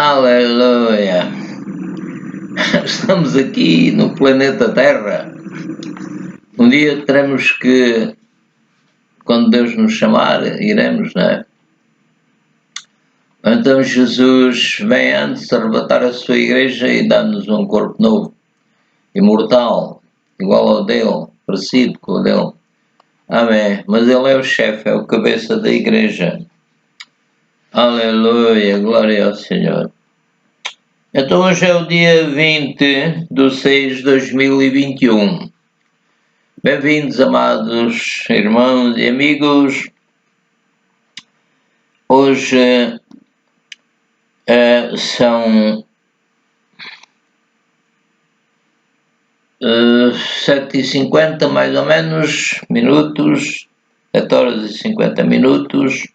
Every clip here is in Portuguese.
Aleluia! Estamos aqui no planeta Terra. Um dia teremos que, quando Deus nos chamar, iremos, não é? Então Jesus vem antes arrebatar a sua igreja e dá-nos um corpo novo, imortal, igual ao dele, parecido com o dele. Amém. Mas ele é o chefe, é o cabeça da igreja. Aleluia, glória ao Senhor. Então hoje é o dia 20/6/2021. Bem-vindos, amados irmãos e amigos. Hoje são 7h50 mais ou menos minutos, 14h50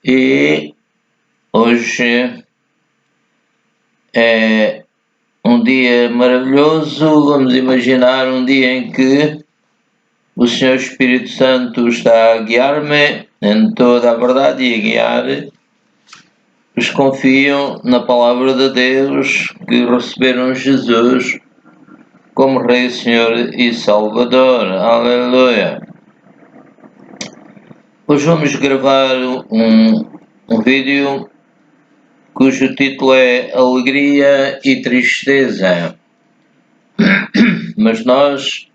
e hoje é um dia maravilhoso. Vamos imaginar um dia em que o Senhor Espírito Santo está a guiar-me em toda a verdade e a guiar os que confiam na palavra de Deus, que receberam Jesus como Rei, Senhor e Salvador. Aleluia! Hoje vamos gravar um vídeo cujo título é Alegria e Tristeza. Mas nós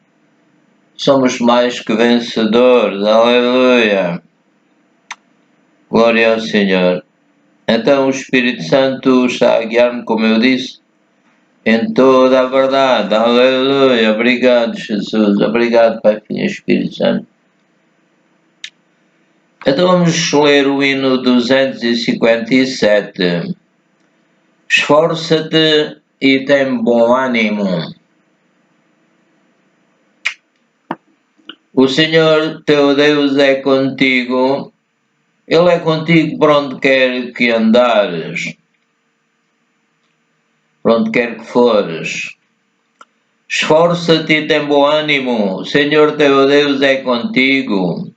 somos mais que vencedores. Aleluia! Glória ao Senhor. Então o Espírito Santo está a guiar-me, como eu disse, em toda a verdade. Aleluia! Obrigado, Jesus. Obrigado, Pai, Filho e Espírito Santo. Então vamos ler o hino 257. Esforça-te e tem bom ânimo. O Senhor teu Deus é contigo. Ele é contigo por onde quer que andares, por onde quer que fores. Esforça-te e tem bom ânimo. O Senhor teu Deus é contigo.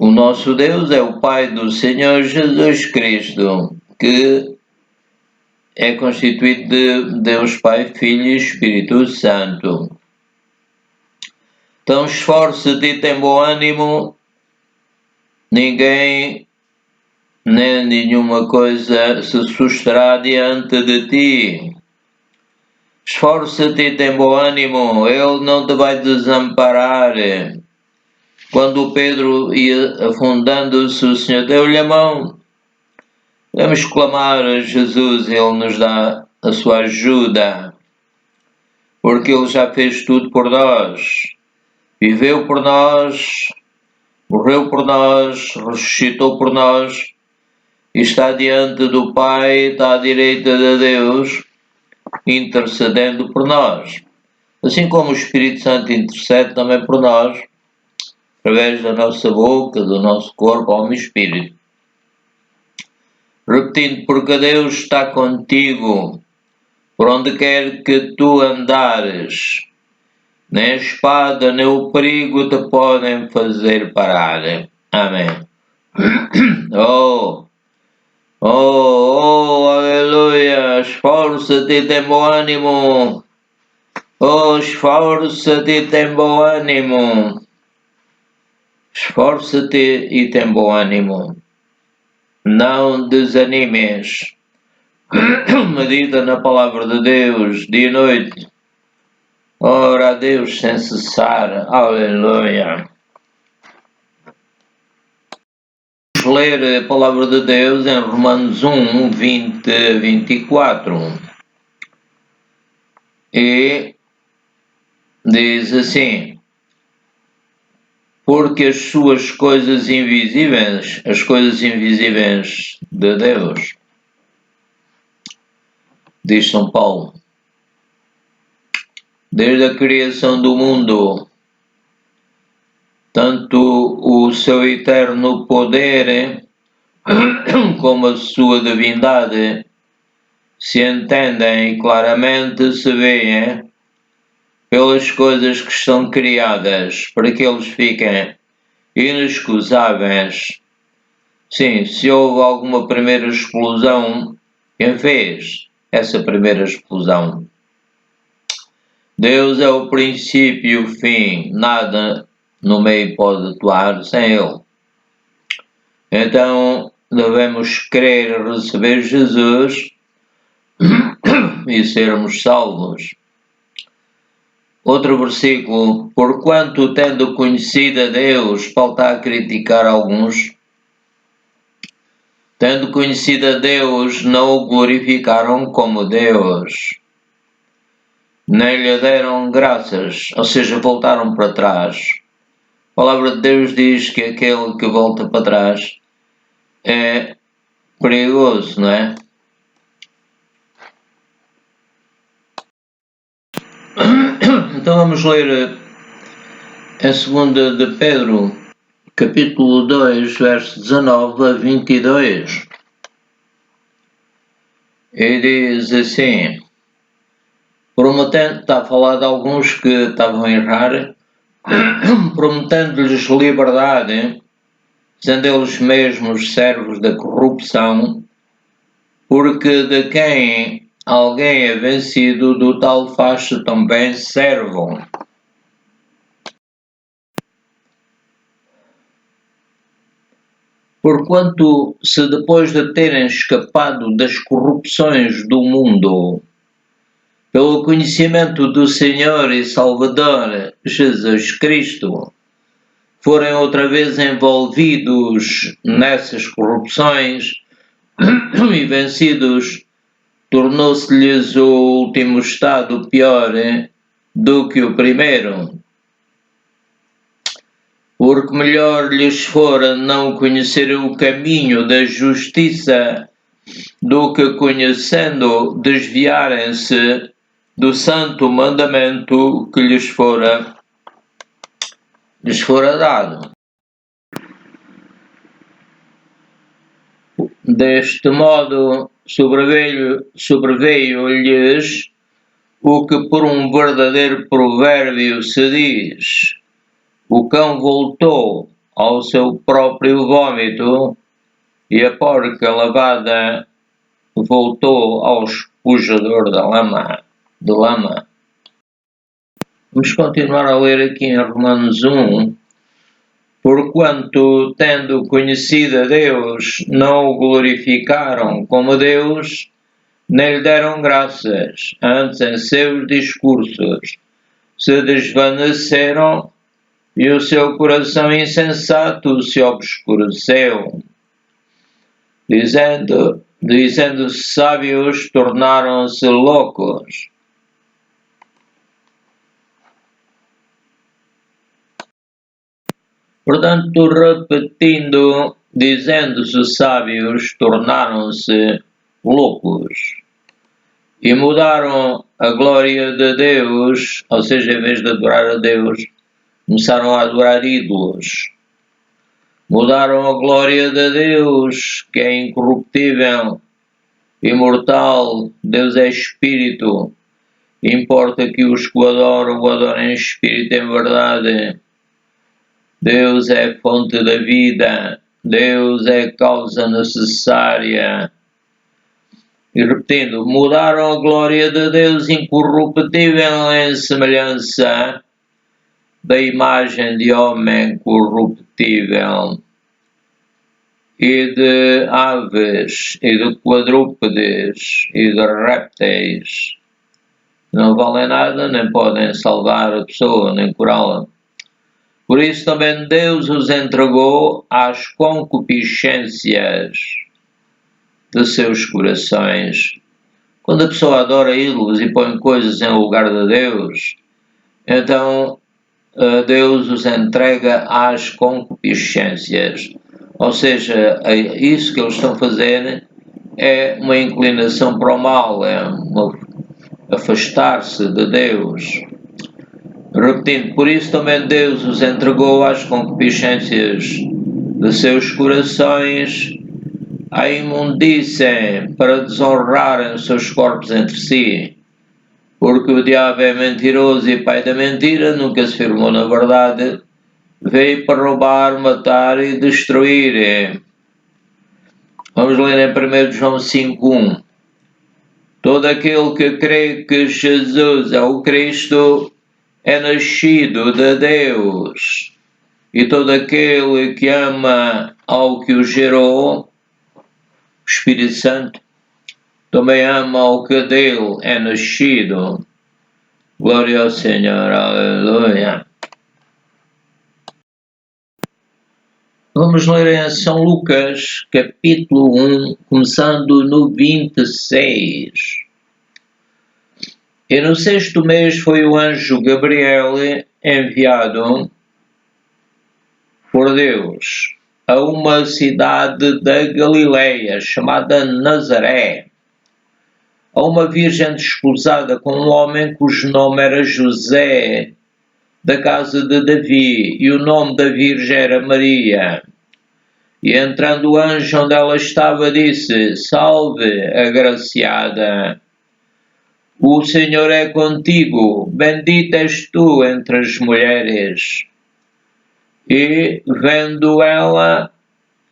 O nosso Deus é o Pai do Senhor Jesus Cristo, que é constituído de Deus Pai, Filho e Espírito Santo. Então esforça-te e tem bom ânimo. Ninguém nem nenhuma coisa se susterá diante de ti. Esforça-te e tem bom ânimo. Ele não te vai desamparar. Quando Pedro ia afundando-se, o Senhor deu-lhe a mão. Vamos clamar a Jesus, Ele nos dá a sua ajuda, porque Ele já fez tudo por nós. Viveu por nós, morreu por nós, ressuscitou por nós, e está diante do Pai, está à direita de Deus, intercedendo por nós. Assim como o Espírito Santo intercede também por nós, através da nossa boca, do nosso corpo, alma e espírito. Repetindo, porque Deus está contigo, por onde quer que tu andares. Nem a espada, nem o perigo te podem fazer parar. Amém. Aleluia. Esforça-te e tem bom ânimo. Esforça-te e tem bom ânimo. Esforça-te e tem bom ânimo. Não desanimes. Medita na palavra de Deus dia e noite. Ora a Deus sem cessar. Aleluia. Vamos ler a palavra de Deus em Romanos 1, 20-24. E diz assim: porque as suas coisas invisíveis, as coisas invisíveis de Deus, diz São Paulo, desde a criação do mundo, tanto o seu eterno poder como a sua divindade se entendem e claramente se veem pelas coisas que são criadas, para que eles fiquem inexcusáveis Sim, se houve alguma primeira explosão, quem fez essa primeira explosão? Deus é o princípio e o fim, nada no meio pode atuar sem Ele. Então devemos crer e receber Jesus e sermos salvos. Outro versículo, porquanto tendo conhecido a Deus, Paulo está a criticar alguns, tendo conhecido a Deus, não o glorificaram como Deus, nem lhe deram graças, ou seja, voltaram para trás. A palavra de Deus diz que aquele que volta para trás é perigoso, não é? Então vamos ler a 2 de Pedro, capítulo 2, verso 19 a 22. E diz assim, prometendo, está a falar de alguns que estavam a errar, prometendo-lhes liberdade, sendo eles mesmos servos da corrupção, porque de quem alguém é vencido, do tal faz-se também servo. Porquanto, se depois de terem escapado das corrupções do mundo, pelo conhecimento do Senhor e Salvador Jesus Cristo, forem outra vez envolvidos nessas corrupções e vencidos, tornou-se-lhes o último estado pior do que o primeiro. Porque melhor lhes fora não conhecer o caminho da justiça do que, conhecendo, desviarem-se do santo mandamento que lhes fora dado. Deste modo sobreveio-lhes o que por um verdadeiro provérbio se diz: o cão voltou ao seu próprio vômito e a porca lavada voltou ao espujador de lama. Vamos continuar a ler aqui em Romanos 1. Porquanto, tendo conhecido a Deus, não o glorificaram como Deus, nem lhe deram graças, antes em seus discursos se desvaneceram e o seu coração insensato se obscureceu. Dizendo-se sábios, tornaram-se loucos. Portanto, repetindo, dizendo-se sábios, tornaram-se loucos. E mudaram a glória de Deus, ou seja, em vez de adorar a Deus, começaram a adorar ídolos. Mudaram a glória de Deus, que é incorruptível, imortal. Deus é Espírito. Importa que os que o adorem em Espírito e em verdade. Deus é fonte da vida. Deus é causa necessária. E repetindo, mudaram a glória de Deus incorruptível em semelhança da imagem de homem corruptível, e de aves, e de quadrúpedes, e de répteis. Não valem nada, nem podem salvar a pessoa, nem curá-la. Por isso também Deus os entregou às concupiscências de seus corações. Quando a pessoa adora ídolos e põe coisas em lugar de Deus, então Deus os entrega às concupiscências. Ou seja, isso que eles estão a fazer é uma inclinação para o mal, é afastar-se de Deus. Repetindo, por isso também Deus os entregou às concupiscências de seus corações, à imundície, para desonrarem os seus corpos entre si. Porque o diabo é mentiroso e pai da mentira, nunca se firmou na verdade, veio para roubar, matar e destruir. Vamos ler em 1 João 5,1. Todo aquele que crê que Jesus é o Cristo é nascido de Deus. E todo aquele que ama ao que o gerou, o Espírito Santo, também ama ao que dele é nascido. Glória ao Senhor, aleluia. Vamos ler em São Lucas, capítulo 1, começando no 26. E no 6º mês foi o anjo Gabriel enviado por Deus a uma cidade da Galileia chamada Nazaré, a uma virgem desposada com um homem cujo nome era José, da casa de Davi, e o nome da virgem era Maria. E entrando o anjo onde ela estava, disse: Salve, agraciada, o Senhor é contigo, bendita és tu entre as mulheres. E vendo ela,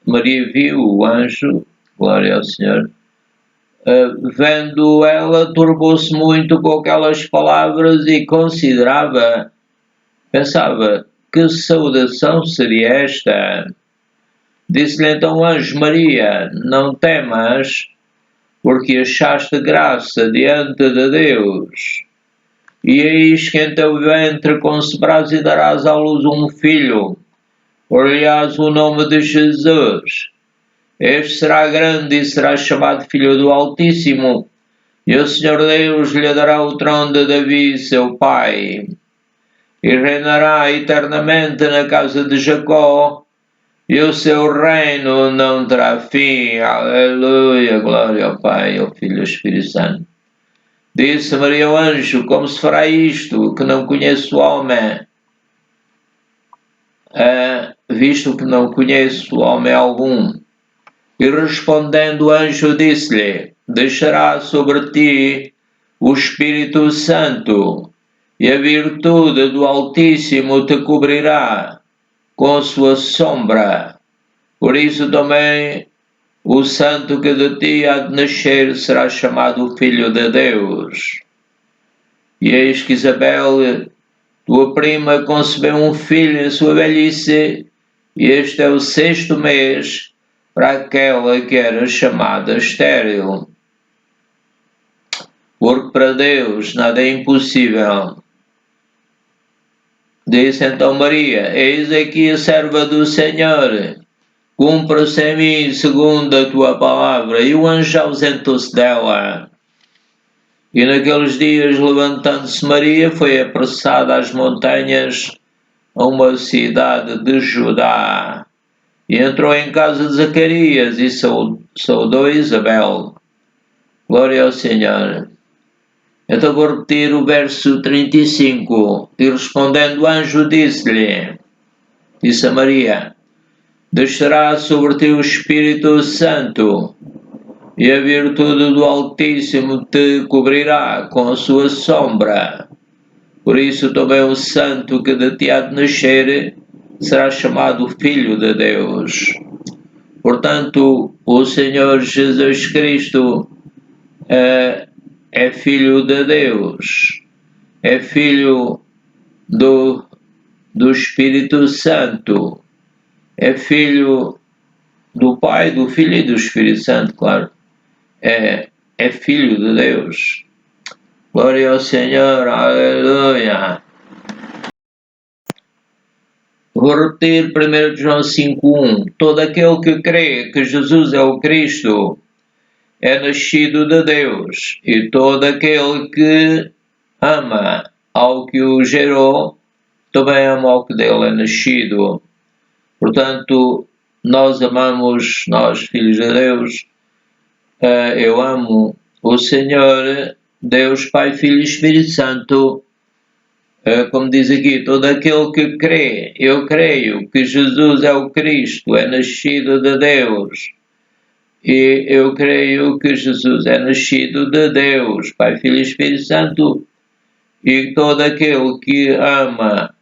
Maria viu o anjo, glória ao Senhor, vendo ela, turbou-se muito com aquelas palavras e pensava, que saudação seria esta? Disse-lhe então o anjo: Maria, não temas, porque achaste graça diante de Deus. E eis que em teu ventre conceberás e darás à luz um filho, por-lhe-ás o nome de Jesus. Este será grande e será chamado Filho do Altíssimo, e o Senhor Deus lhe dará o trono de Davi, seu pai, e reinará eternamente na casa de Jacó, e o seu reino não terá fim. Aleluia, glória ao Pai, ao Filho e ao Espírito Santo. Disse Maria ao anjo: como se fará isto, que não conheço homem? Visto que não conheço homem algum. E respondendo o anjo disse-lhe: deixará sobre ti o Espírito Santo, e a virtude do Altíssimo te cobrirá com a sua sombra. Por isso também o santo que de ti há de nascer será chamado Filho de Deus. E eis que Isabel, tua prima, concebeu um filho em sua velhice, e este é o 6º mês para aquela que era chamada estéril. Porque para Deus nada é impossível. Disse então Maria: eis aqui a serva do Senhor, cumpra-se em mim segundo a tua palavra. E o anjo ausentou-se dela. E naqueles dias, levantando-se Maria, foi apressada às montanhas, a uma cidade de Judá, e entrou em casa de Zacarias e saudou Isabel. Glória ao Senhor. Então vou repetir o verso 35. E respondendo o anjo disse a Maria: descerá sobre ti o Espírito Santo, e a virtude do Altíssimo te cobrirá com a sua sombra. Por isso também o santo que de ti há de nascer será chamado Filho de Deus. Portanto, o Senhor Jesus Cristo é Filho de Deus, é Filho do Espírito Santo, é Filho do Pai, do Filho e do Espírito Santo, claro. É Filho de Deus. Glória ao Senhor, aleluia. Vou repetir 1 João 5,1. Todo aquele que crê que Jesus é o Cristo é nascido de Deus, e todo aquele que ama ao que o gerou, também ama ao que dele é nascido. Portanto, nós amamos, nós, filhos de Deus, eu amo o Senhor, Deus, Pai, Filho e Espírito Santo, como diz aqui, todo aquele que crê, eu creio que Jesus é o Cristo, é nascido de Deus. E eu creio que Jesus é nascido de Deus, Pai, Filho e Espírito Santo, e todo aquele que ama,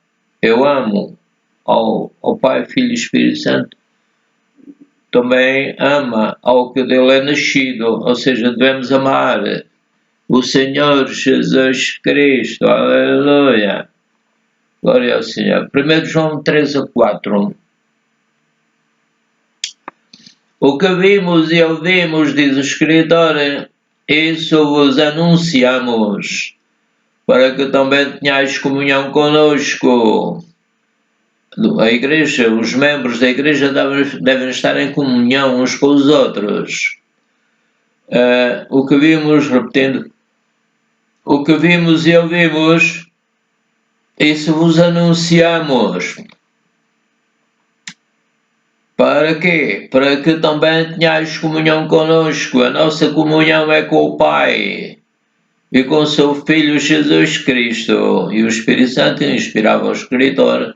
eu amo ao Pai, Filho e Espírito Santo, também ama ao que dele é nascido, ou seja, devemos amar o Senhor Jesus Cristo. Aleluia! Glória ao Senhor. 1 João 3:4. O que vimos e ouvimos, diz o escritor, isso vos anunciamos, para que também tenhais comunhão conosco. A igreja, os membros da igreja devem estar em comunhão uns com os outros. O que vimos, repetindo, o que vimos e ouvimos, isso vos anunciamos. Para quê? Para que também tenhais comunhão conosco. A nossa comunhão é com o Pai e com o seu Filho Jesus Cristo. E o Espírito Santo inspirava o escritor,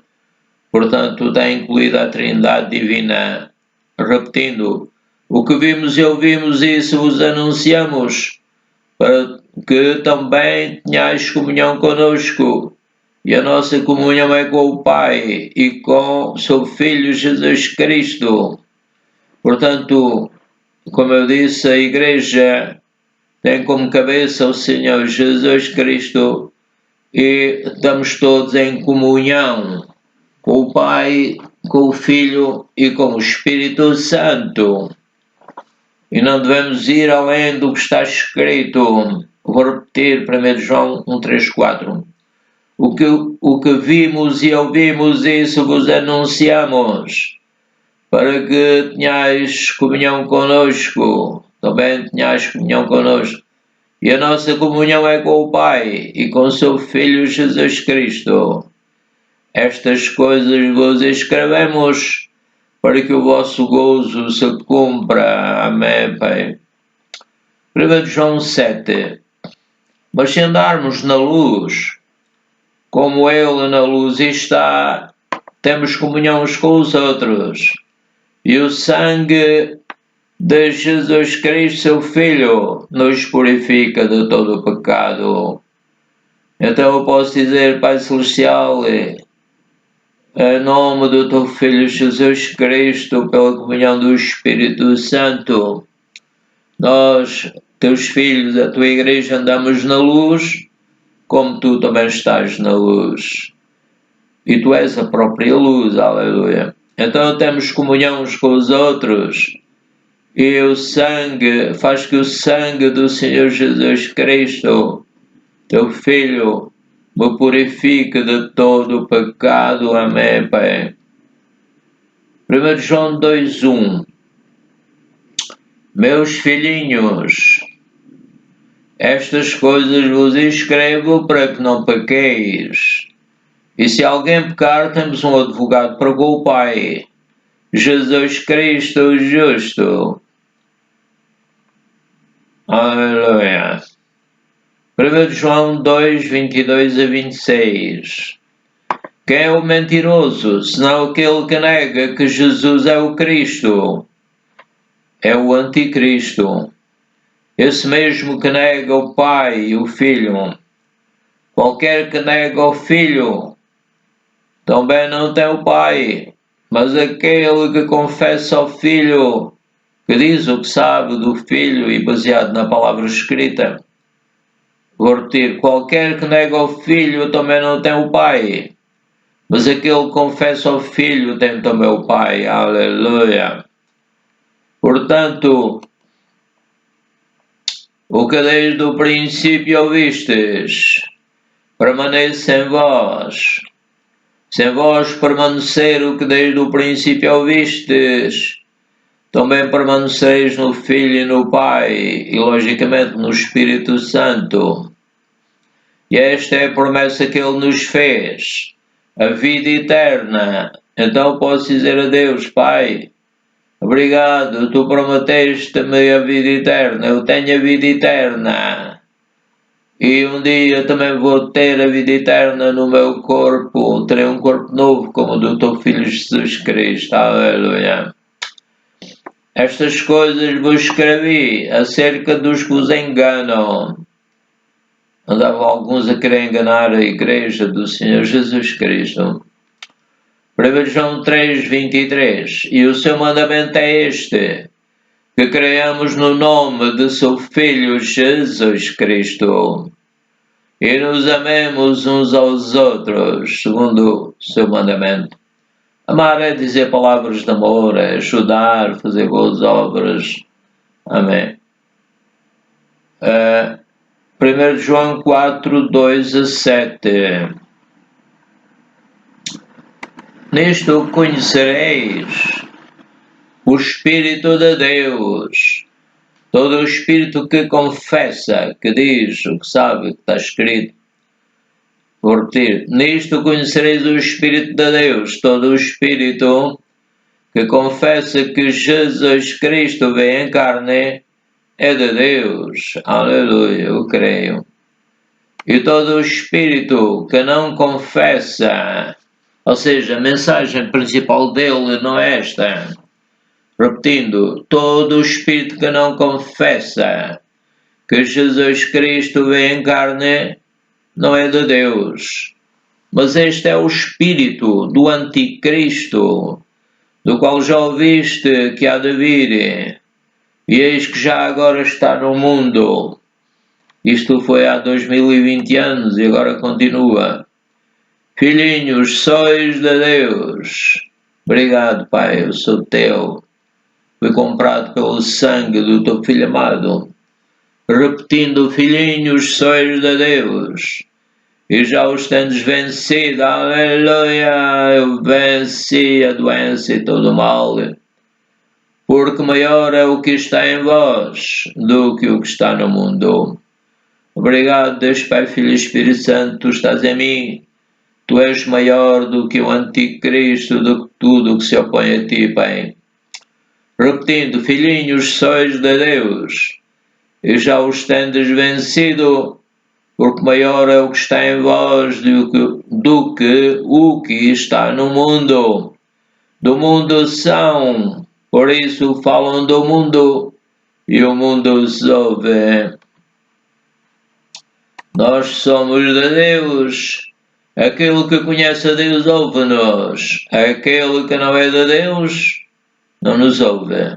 portanto está incluída a Trindade Divina. Repetindo, o que vimos e ouvimos, isso vos anunciamos, para que também tenhais comunhão conosco. E a nossa comunhão é com o Pai e com o seu Filho Jesus Cristo. Portanto, como eu disse, a Igreja tem como cabeça o Senhor Jesus Cristo e estamos todos em comunhão com o Pai, com o Filho e com o Espírito Santo. E não devemos ir além do que está escrito. Vou repetir 1 João 1:3-4. O que vimos e ouvimos, isso vos anunciamos, para que tenhais comunhão conosco, também tenhais comunhão conosco. E a nossa comunhão é com o Pai e com o seu Filho Jesus Cristo. Estas coisas vos escrevemos, para que o vosso gozo se cumpra. Amém, Pai. 1 João 7. Mas se andarmos na luz, como Ele na luz está, temos comunhão uns com os outros. E o sangue de Jesus Cristo, seu Filho, nos purifica de todo o pecado. Então eu posso dizer, Pai Celestial, em nome do teu Filho Jesus Cristo, pela comunhão do Espírito Santo, nós, teus filhos, a tua igreja, andamos na luz, como tu também estás na luz. E tu és a própria luz, aleluia. Então temos comunhão uns com os outros, e o sangue, faz que o sangue do Senhor Jesus Cristo, teu Filho, me purifique de todo o pecado. Amém, Pai. 1 João 2:1. Meus filhinhos, estas coisas vos escrevo para que não pequeis. E se alguém pecar, temos um advogado para com o Pai, Jesus Cristo o justo. Aleluia. 1 João 2:22-26. Quem é o mentiroso, senão aquele que nega que Jesus é o Cristo? É o anticristo. Esse mesmo que nega o Pai e o Filho. Qualquer que nega o Filho também não tem o Pai, mas aquele que confessa o Filho, que diz o que sabe do Filho e baseado na palavra escrita. Vou repetir, qualquer que nega o Filho também não tem o Pai, mas aquele que confessa o Filho tem também o Pai. Aleluia. Portanto, o que desde o princípio ouvistes, permaneça em vós. Se em vós permanecer o que desde o princípio ouvistes, também permaneceis no Filho e no Pai, e logicamente no Espírito Santo. E esta é a promessa que Ele nos fez, a vida eterna. Então posso dizer a Deus, Pai, obrigado, tu prometeste-me a vida eterna, eu tenho a vida eterna. E um dia também vou ter a vida eterna no meu corpo, terei um corpo novo como o do teu Filho Jesus Cristo. Aleluia. Estas coisas vos escrevi acerca dos que vos enganam. Andavam alguns a querer enganar a igreja do Senhor Jesus Cristo. 1 João 3, 23. E o seu mandamento é este: que creiamos no nome de seu Filho Jesus Cristo e nos amemos uns aos outros, segundo o seu mandamento. Amar é dizer palavras de amor, é ajudar, fazer boas obras. Amém. 1 João 4, 2 a 7. Nisto conhecereis o Espírito de Deus. Todo o Espírito que confessa, que diz o que sabe, que está escrito. Vou repetir. Nisto conhecereis o Espírito de Deus. Todo o Espírito que confessa que Jesus Cristo veio em carne é de Deus. Aleluia, eu creio. E todo o Espírito que não confessa, ou seja, a mensagem principal dele não é esta. Repetindo, todo o Espírito que não confessa que Jesus Cristo veio em carne não é de Deus. Mas este é o Espírito do Anticristo, do qual já ouviste que há de vir, e eis que já agora está no mundo. Isto foi há 2020 anos e agora continua. Filhinhos, sois de Deus. Obrigado, Pai, eu sou teu. Fui comprado pelo sangue do teu Filho amado. Repetindo, filhinhos, sois de Deus. E já os tendes vencido. Aleluia! Eu venci a doença e todo o mal. Porque maior é o que está em vós do que o que está no mundo. Obrigado, Deus Pai, Filho e Espírito Santo, tu estás em mim. Tu és maior do que o Anticristo, do que tudo o que se opõe a ti, Pai. Repetindo, filhinhos, sois de Deus, e já os tendes vencido, porque maior é o que está em vós do que o que está no mundo. Do mundo são, por isso falam do mundo, e o mundo os ouve. Nós somos de Deus. Aquele que conhece a Deus ouve-nos. Aquele que não é de Deus não nos ouve.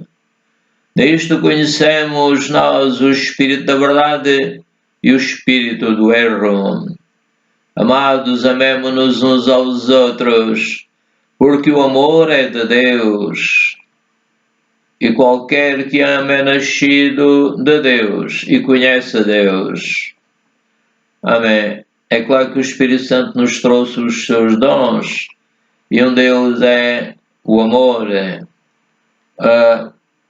Nisto conhecemos nós o Espírito da verdade e o Espírito do erro. Amados, amemo-nos uns aos outros, porque o amor é de Deus. E qualquer que ama é nascido de Deus e conhece a Deus. Amém. É claro que o Espírito Santo nos trouxe os seus dons, e um deles é o amor.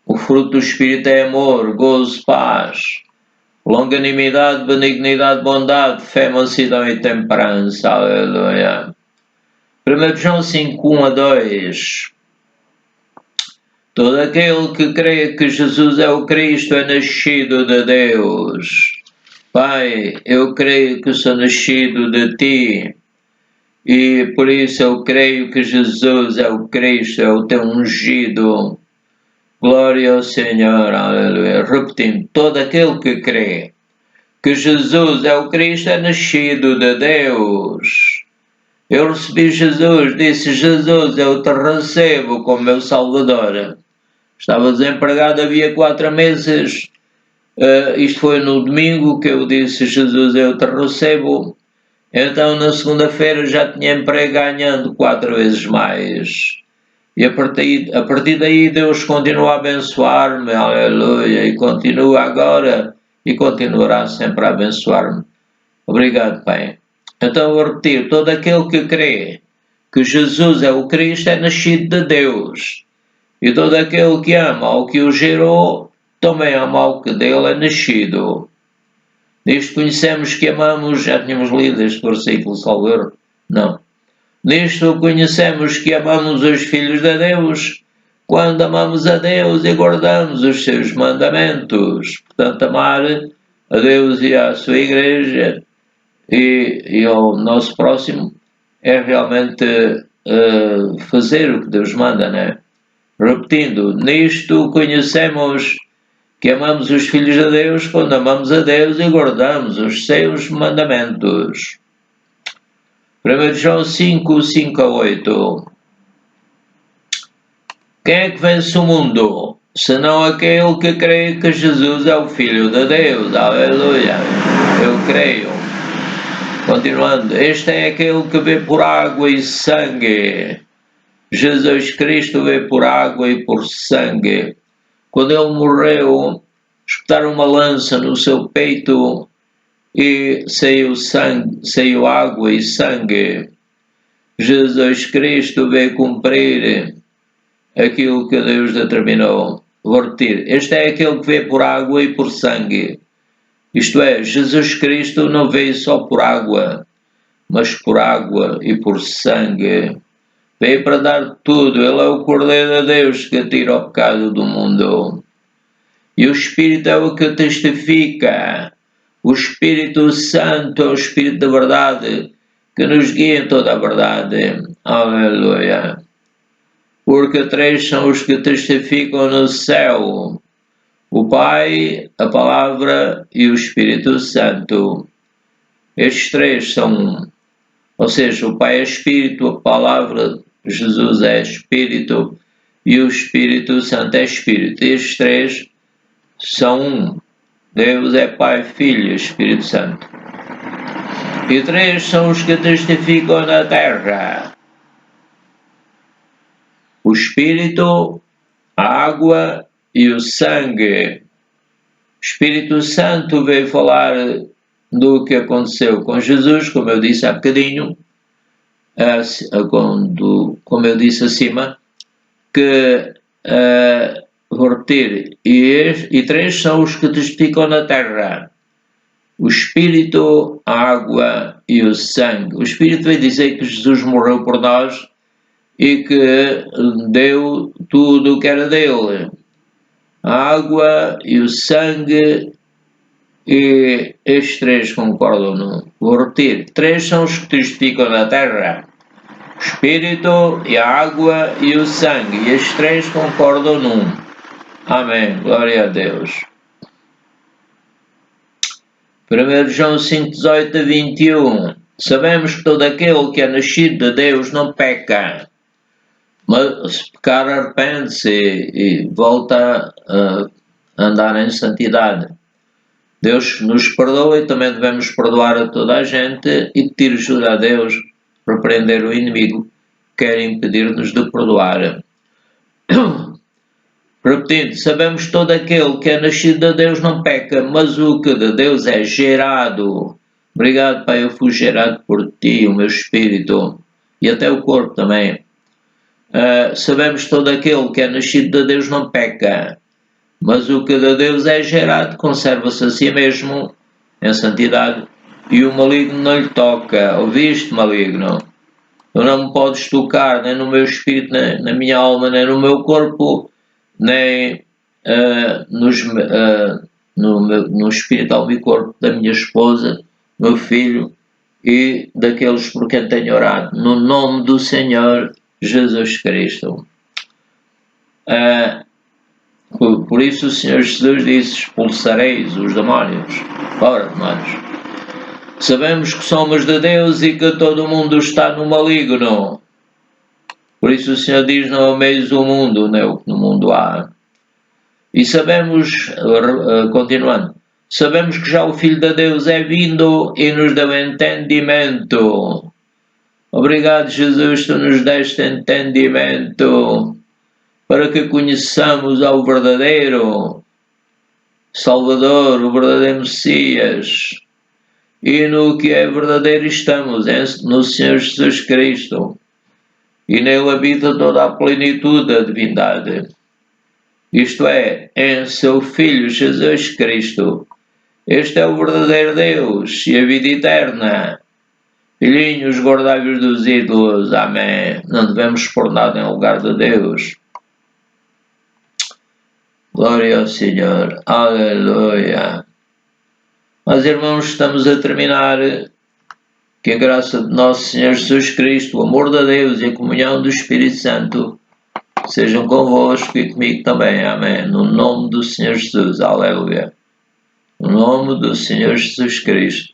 O fruto do Espírito é amor, gozo, paz, longanimidade, benignidade, bondade, fé, mansidão e temperança. Aleluia. 1 João 5, 1 a 2. Todo aquele que crê que Jesus é o Cristo é nascido de Deus. Pai, eu creio que sou nascido de Ti, e por isso eu creio que Jesus é o Cristo, é o Teu ungido. Glória ao Senhor, aleluia. Repetindo, todo aquele que crê que Jesus é o Cristo é nascido de Deus. Eu recebi Jesus, disse Jesus, eu te recebo como meu Salvador. Estava desempregado havia 4 meses. Isto foi no domingo que eu disse, Jesus, eu te recebo. Então na segunda-feira já tinha emprego ganhando 4 vezes mais. E a partir daí Deus continua a abençoar-me, aleluia, e continua agora e continuará sempre a abençoar-me. Obrigado, Pai. Então vou repetir, todo aquele que crê que Jesus é o Cristo é nascido de Deus. E todo aquele que ama ao que o gerou, também ama ao que dele é nascido. Nisto conhecemos que amamos, já tínhamos lido este versículo, salvo erro? Não. Nisto conhecemos que amamos os filhos de Deus, quando amamos a Deus e guardamos os seus mandamentos. Portanto, amar a Deus e à sua igreja e ao nosso próximo é realmente fazer o que Deus manda, né? Repetindo, nisto conhecemos que amamos os filhos de Deus quando amamos a Deus e guardamos os seus mandamentos. 1 João 5, 5 a 8. Quem é que vence o mundo? Senão aquele que crê que Jesus é o Filho de Deus. Aleluia. Eu creio. Continuando. Este é aquele que vê por água e sangue. Jesus Cristo veio por água e por sangue. Quando ele morreu, espetaram uma lança no seu peito e saiu sangue, saiu água e sangue. Jesus Cristo veio cumprir aquilo que Deus determinou. Vou repetir. Este é aquele que veio por água e por sangue. Isto é, Jesus Cristo não veio só por água, mas por água e por sangue. Veio para dar tudo. Ele é o Cordeiro de Deus que tira o pecado do mundo. E o Espírito é o que testifica. O Espírito Santo é o Espírito da verdade que nos guia em toda a verdade. Aleluia. Porque três são os que testificam no céu: o Pai, a Palavra e o Espírito Santo. Estes três são um. Ou seja, o Pai é Espírito, a Palavra, Jesus é Espírito e o Espírito Santo é Espírito. Estes três são um. Deus é Pai, Filho e Espírito Santo. E três são os que testificam na terra: o Espírito, a água e o sangue. O Espírito Santo veio falar do que aconteceu com Jesus, como eu disse há bocadinho, como eu disse acima, que vou repetir, e três são os que testificam na terra: o Espírito, a água e o sangue. O Espírito veio dizer que Jesus morreu por nós e que deu tudo o que era dele. A água e o sangue, e estes três concordam. Não? Vou repetir: três são os que testificam na terra: o Espírito, e a água e o sangue. E estes três concordam num. Amém. Glória a Deus. 1 João 5, 18 a 21. Sabemos que todo aquele que é nascido de Deus não peca, mas se pecar arrepende-se e volta a andar em santidade. Deus nos perdoa e também devemos perdoar a toda a gente e pedir ajuda a Deus, repreender o inimigo que quer impedir-nos de perdoar. Repetindo, sabemos que todo aquele que é nascido de Deus não peca, mas o que de Deus é gerado. Obrigado, Pai, eu fui gerado por Ti, o meu espírito, e até o corpo também. Sabemos que todo aquele que é nascido de Deus não peca, mas o que de Deus é gerado conserva-se a si mesmo em santidade, e o maligno não lhe toca. Ouviste, maligno? Tu não me podes tocar nem no meu espírito, nem na minha alma, nem no meu corpo, nem no espiritual e corpo da minha esposa, meu filho e daqueles por quem tenho orado, no nome do Senhor Jesus Cristo. Por isso o Senhor Jesus disse: expulsareis os demónios. Fora, demónios. Sabemos que somos de Deus e que todo o mundo está no maligno. Por isso o Senhor diz: não ameis o mundo, nem o que no mundo há. E sabemos, continuando, sabemos que já o Filho de Deus é vindo e nos deu entendimento. Obrigado, Jesus, tu nos deste entendimento para que conheçamos ao verdadeiro Salvador, o verdadeiro Messias. E no que é verdadeiro estamos, no Senhor Jesus Cristo. E nele habita toda a plenitude da divindade. Isto é, em seu Filho Jesus Cristo. Este é o verdadeiro Deus e a vida eterna. Filhinhos, guardai-vos dos ídolos. Amém. Não devemos pôr nada em lugar de Deus. Glória ao Senhor. Aleluia. Mas, irmãos, estamos a terminar. Que a graça de nosso Senhor Jesus Cristo, o amor de Deus e a comunhão do Espírito Santo sejam convosco e comigo também. Amém. No nome do Senhor Jesus. Aleluia. No nome do Senhor Jesus Cristo.